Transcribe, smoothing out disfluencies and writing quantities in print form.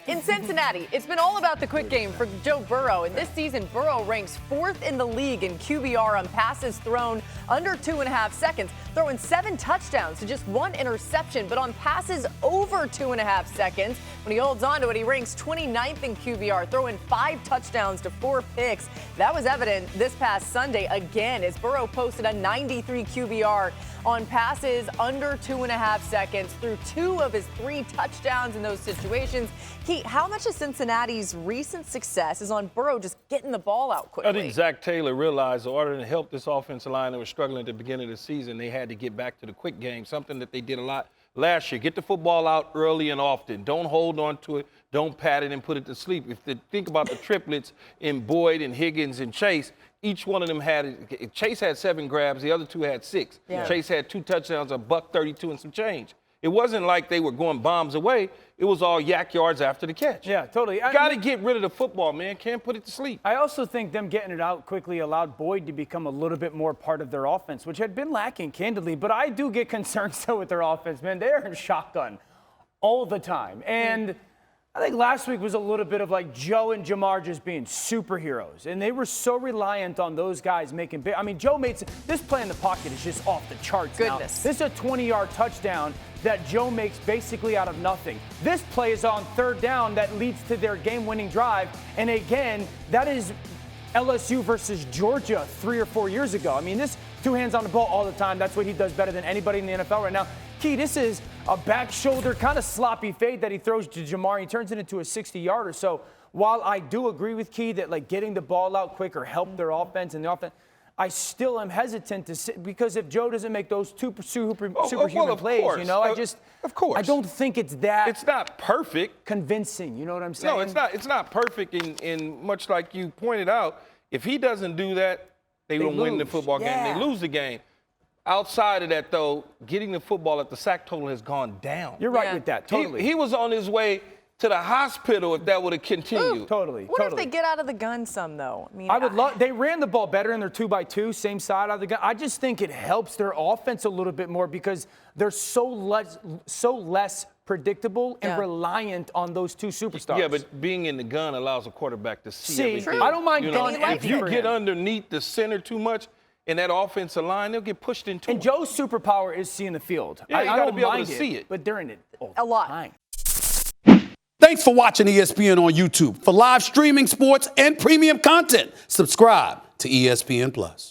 In Cincinnati, it's been all about the quick game for Joe Burrow, and this season, Burrow ranks 4th in the league in QBR on passes thrown under 2.5 seconds, throwing 7 touchdowns to just 1 interception, but on passes over 2.5 seconds, when he holds on to it, he ranks 29th in QBR, throwing 5 touchdowns to 4 picks. That was evident this past Sunday again, as Burrow posted a 93 QBR on passes under 2.5 seconds through 2 of his 3 touchdowns in those situations. Keith, how much of Cincinnati's recent success is on Burrow just getting the ball out quickly? I think Zach Taylor realized in order to help this offensive line that was struggling at the beginning of the season, they had to get back to the quick game, something that they did a lot last year. Get the football out early and often. Don't hold on to it. Don't pat it and put it to sleep. Think about the triplets in Boyd and Higgins and Chase. Each one of them Chase had 7 grabs, the other 2 had 6. Yeah. Chase had 2 touchdowns, $132 and some change. It wasn't like they were going bombs away. It was all yak yards after the catch. Yeah, totally. Got to get rid of the football, man. Can't put it to sleep. I also think them getting it out quickly allowed Boyd to become a little bit more part of their offense, which had been lacking, candidly. But I do get concerned still with their offense, man. They're in shotgun all the time. And I think last week was a little bit of like Joe and Jamar just being superheroes. And they were so reliant on those guys making big. I mean, Joe made this play in the pocket is just off the charts. Goodness. Now, this is a 20-yard touchdown that Joe makes basically out of nothing. This play is on 3rd down that leads to their game-winning drive. And again, that is LSU versus Georgia 3 or 4 years ago. I mean, this 2 hands on the ball all the time. That's what he does better than anybody in the NFL right now. Key, this is a back shoulder kind of sloppy fade that he throws to Jamar. He turns it into a 60-yarder. So while I do agree with Key that like getting the ball out quicker helped their offense and the offense, I still am hesitant to sit because if Joe doesn't make those superhuman plays, course. you know, of course. I don't think it's that. It's not perfect. Convincing, you know what I'm saying? No, it's not. It's not perfect. In much like you pointed out, if he doesn't do that, they don't win the football game. They lose the game. Outside of that, though, getting the football at the sack total has gone down. You're right with that. Totally. He was on his way to the hospital if that would have continued. Totally. What if they get out of the gun some, though? I mean, I would love. They ran the ball better in their 2x2, same side of the gun. I just think it helps their offense a little bit more because they're so less predictable and reliant on those 2 superstars. Yeah, but being in the gun allows a quarterback to see everything. I don't mind gun. If you get underneath the center too much, in that offensive line, they'll get pushed into it. And Joe's superpower is seeing the field. Yeah, you got to be able to see it. But they're in it a lot. Time. Thanks for watching ESPN on YouTube. For live streaming sports and premium content, subscribe to ESPN+.